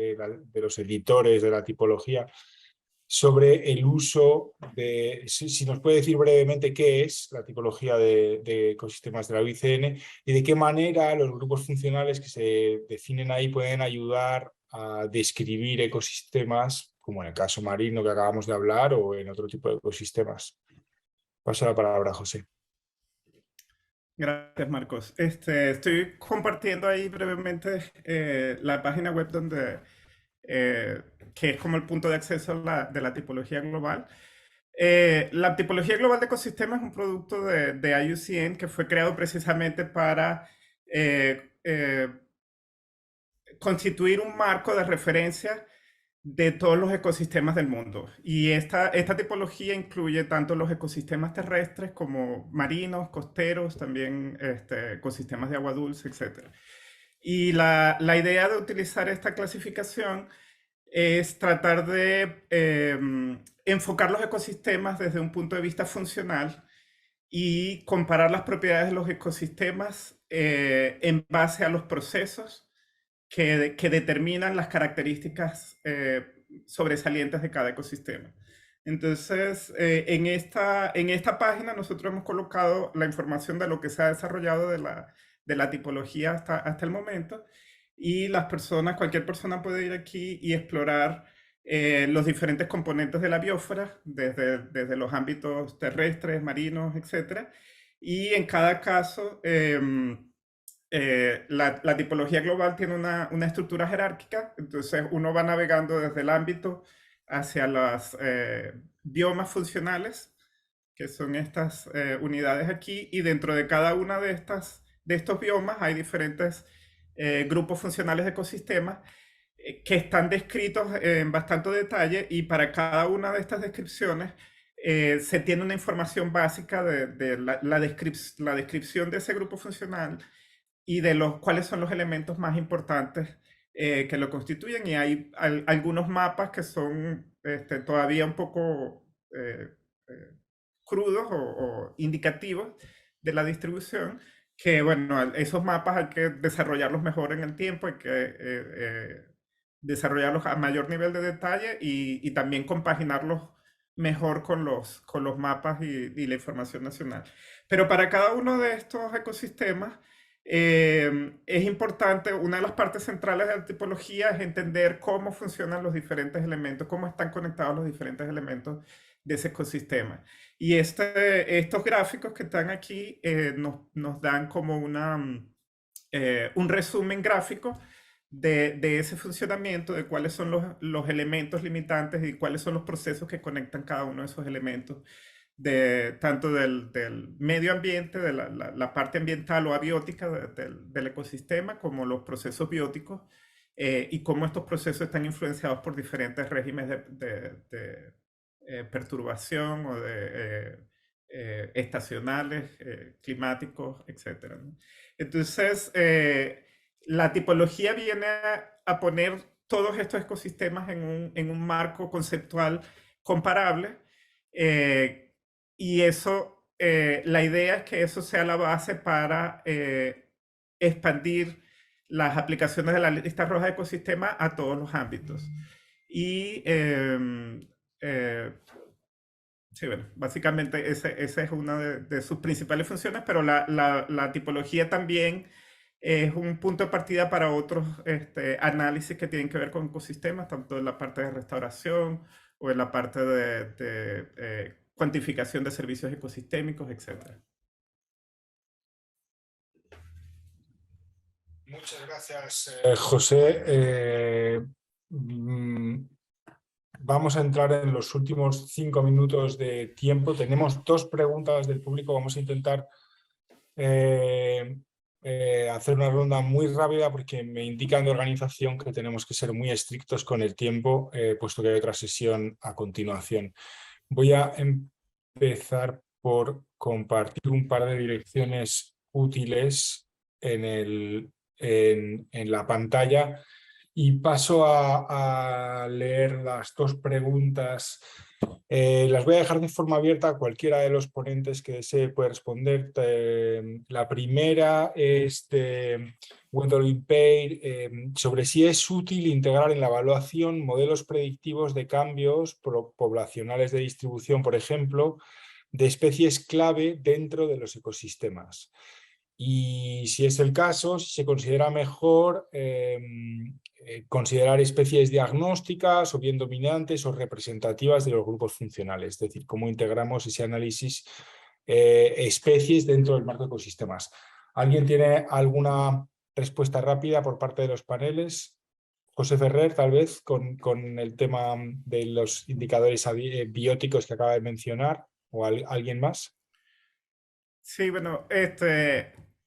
S1: los editores de la tipología, sobre el uso de, si nos puede decir brevemente qué es la tipología de ecosistemas de la UICN y de qué manera los grupos funcionales que se definen ahí pueden ayudar a describir ecosistemas como en el caso marino que acabamos de hablar o en otro tipo de ecosistemas. Paso la palabra a José.
S6: Gracias, Marcos. Estoy compartiendo ahí brevemente la página web donde, que es como el punto de acceso de la tipología global. La tipología global de ecosistemas es un producto de IUCN que fue creado precisamente para constituir un marco de referencia de todos los ecosistemas del mundo. Y esta tipología incluye tanto los ecosistemas terrestres como marinos, costeros, también ecosistemas de agua dulce, etc. Y la idea de utilizar esta clasificación es tratar de enfocar los ecosistemas desde un punto de vista funcional y comparar las propiedades de los ecosistemas en base a los procesos que determinan las características sobresalientes de cada ecosistema. Entonces, en esta página nosotros hemos colocado la información de lo que se ha desarrollado de la tipología hasta el momento, y cualquier persona puede ir aquí y explorar los diferentes componentes de la biosfera, desde los ámbitos terrestres, marinos, etc. Y en cada caso, la tipología global tiene una estructura jerárquica, entonces uno va navegando desde el ámbito hacia las biomas funcionales, que son estas unidades aquí, y dentro de cada una de estos biomas hay diferentes grupos funcionales de ecosistemas que están descritos en bastante detalle, y para cada una de estas descripciones se tiene una información básica de la descripción de ese grupo funcional y de cuáles son los elementos más importantes que lo constituyen. Y hay algunos mapas que son todavía un poco crudos o indicativos de la distribución, que bueno, esos mapas hay que desarrollarlos mejor en el tiempo, hay que desarrollarlos a mayor nivel de detalle y también compaginarlos mejor con los mapas y la información nacional. Pero para cada uno de estos ecosistemas es importante, una de las partes centrales de la tipología es entender cómo funcionan los diferentes elementos, cómo están conectados los diferentes elementos de ese ecosistema. Y estos gráficos que están aquí nos dan como un resumen gráfico de ese funcionamiento, de cuáles son los elementos limitantes y cuáles son los procesos que conectan cada uno de esos elementos, tanto del medio ambiente, de la parte ambiental o abiótica del ecosistema, como los procesos bióticos, y cómo estos procesos están influenciados por diferentes regímenes de perturbación o de estacionales, climáticos, etc. Entonces, la tipología viene a poner todos estos ecosistemas en un marco conceptual comparable, y eso, la idea es que eso sea la base para expandir las aplicaciones de la lista roja de ecosistemas a todos los ámbitos. Y sí, bueno, básicamente esa es una de sus principales funciones, pero la tipología también es un punto de partida para otros análisis que tienen que ver con ecosistemas, tanto en la parte de restauración o en la parte de cuantificación de servicios ecosistémicos, etc.
S1: Muchas gracias, José. Vamos a entrar en los últimos 5 minutos de tiempo. Tenemos 2 preguntas del público. Vamos a intentar hacer una ronda muy rápida porque me indican de organización que tenemos que ser muy estrictos con el tiempo, puesto que hay otra sesión a continuación. Voy a empezar por compartir un par de direcciones útiles en la pantalla y paso a leer las 2 preguntas. Las voy a dejar de forma abierta a cualquiera de los ponentes que desee puede responder. La primera es de Gwendolyn Peir, sobre si es útil integrar en la evaluación modelos predictivos de cambios poblacionales de distribución, por ejemplo, de especies clave dentro de los ecosistemas. Y si es el caso, si se considera mejor considerar especies diagnósticas o bien dominantes o representativas de los grupos funcionales, es decir, cómo integramos ese análisis especies dentro del marco de ecosistemas. ¿Alguien tiene alguna respuesta rápida por parte de los paneles? José Ferrer, tal vez, con el tema de los indicadores bióticos que acaba de mencionar, o alguien más.
S6: Sí, bueno,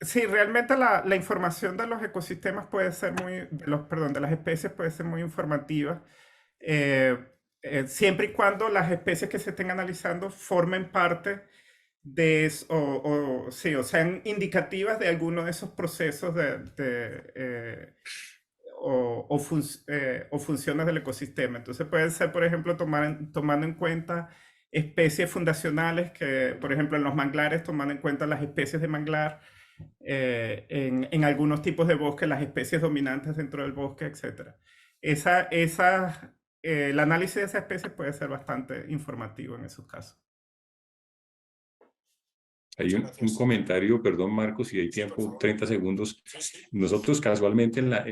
S6: sí, realmente la información de los ecosistemas puede ser de las especies puede ser muy informativa, siempre y cuando las especies que se estén analizando formen parte o sean indicativas de alguno de esos procesos o funciones del ecosistema. Entonces puede ser, por ejemplo, tomando en cuenta especies fundacionales, que por ejemplo en los manglares, tomando en cuenta las especies de manglar, en algunos tipos de bosque, las especies dominantes dentro del bosque, etc. El análisis de esas especies puede ser bastante informativo en esos casos.
S4: Hay un comentario, perdón Marcos, si hay tiempo, 30 segundos. Nosotros casualmente en la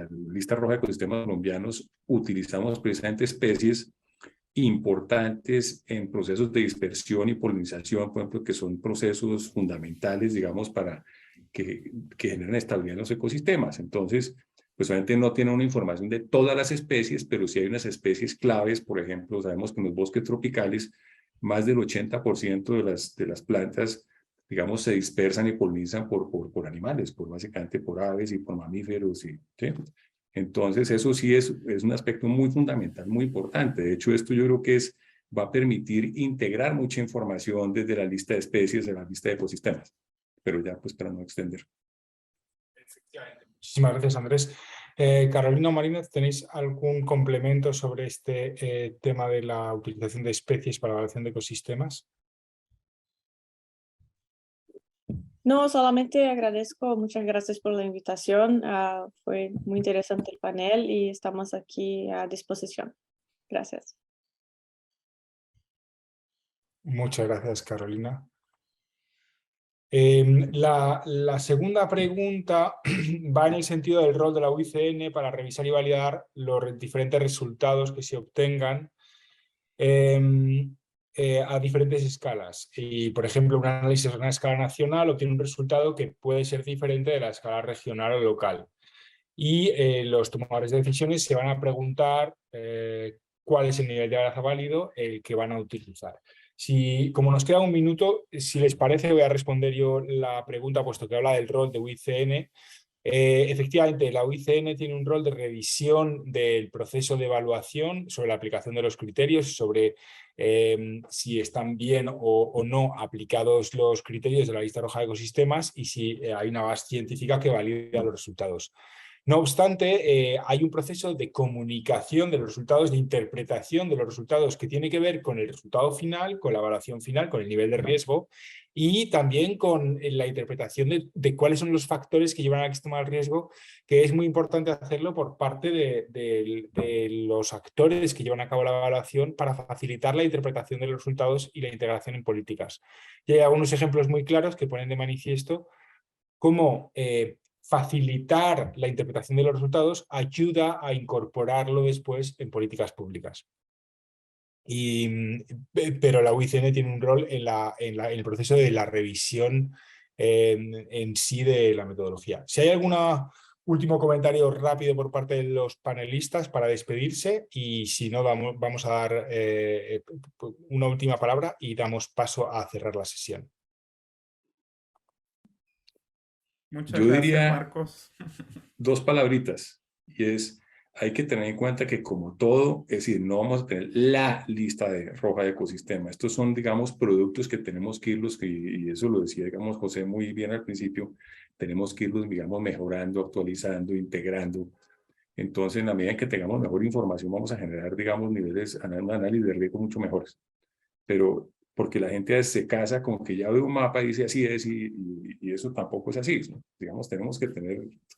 S4: lista roja de ecosistemas colombianos utilizamos precisamente especies importantes en procesos de dispersión y polinización, por ejemplo, que son procesos fundamentales, digamos, para que generen estabilidad en los ecosistemas. Entonces, pues obviamente no tiene una información de todas las especies, pero sí hay unas especies claves. Por ejemplo, sabemos que en los bosques tropicales más del 80% de las plantas, digamos, se dispersan y polinizan por animales, básicamente por aves y por mamíferos. ¿Sí? Entonces, eso sí es un aspecto muy fundamental, muy importante. De hecho, esto yo creo que va a permitir integrar mucha información desde la lista de especies, de la lista de ecosistemas. Pero ya, pues, para no extender.
S1: Efectivamente. Muchísimas gracias, Andrés. Carolina o Marínez, ¿tenéis algún complemento sobre este tema de la utilización de especies para la evaluación de ecosistemas?
S3: No, solamente agradezco, muchas gracias por la invitación. Fue muy interesante el panel y estamos aquí a disposición. Gracias.
S1: Muchas gracias, Carolina. La segunda pregunta va en el sentido del rol de la UICN para revisar y validar los diferentes resultados que se obtengan a diferentes escalas. Y, por ejemplo, un análisis a una escala nacional obtiene un resultado que puede ser diferente de la escala regional o local. Y los tomadores de decisiones se van a preguntar cuál es el nivel de balanza válido que van a utilizar. Como nos queda un minuto, si les parece, voy a responder yo la pregunta, puesto que habla del rol de UICN. Efectivamente, la UICN tiene un rol de revisión del proceso de evaluación sobre la aplicación de los criterios, sobre si están bien o no aplicados los criterios de la lista roja de ecosistemas y si hay una base científica que valida los resultados. No obstante, hay un proceso de comunicación de los resultados, de interpretación de los resultados que tiene que ver con el resultado final, con la evaluación final, con el nivel de riesgo y también con la interpretación de cuáles son los factores que llevan a que se tome el riesgo, que es muy importante hacerlo por parte de los actores que llevan a cabo la evaluación para facilitar la interpretación de los resultados y la integración en políticas. Y hay algunos ejemplos muy claros que ponen de manifiesto cómo facilitar la interpretación de los resultados ayuda a incorporarlo después en políticas públicas. Pero la UICN tiene un rol en el proceso de la revisión en sí de la metodología. Si hay algún último comentario rápido por parte de los panelistas para despedirse, y si no, vamos a dar una última palabra y damos paso a cerrar la sesión.
S6: Muchas gracias, Marcos.
S4: Dos palabritas, y hay que tener en cuenta que, como todo, es decir, no vamos a tener la lista roja de ecosistema. Estos son, digamos, productos que tenemos que irlos, y eso lo decía, digamos, José muy bien al principio, tenemos que irlos, digamos, mejorando, actualizando, integrando. Entonces, en la medida en que tengamos mejor información, vamos a generar, digamos, niveles de análisis de riesgo mucho mejores. Pero porque la gente se casa con que ya ve un mapa y dice así es, y eso tampoco es así, ¿no? Digamos, tenemos que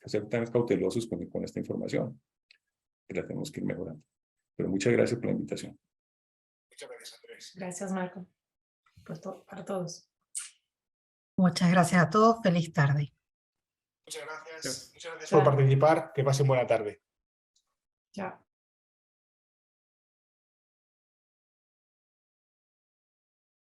S4: ser tan cautelosos con esta información, que la tenemos que ir mejorando. Pero muchas gracias por la invitación.
S1: Muchas gracias, Andrés.
S5: Gracias, Marco, para todos.
S7: Muchas gracias a todos. Feliz tarde.
S1: Muchas gracias.
S6: Yes.
S1: Muchas gracias por participar. Que pasen buena tarde.
S5: Chao.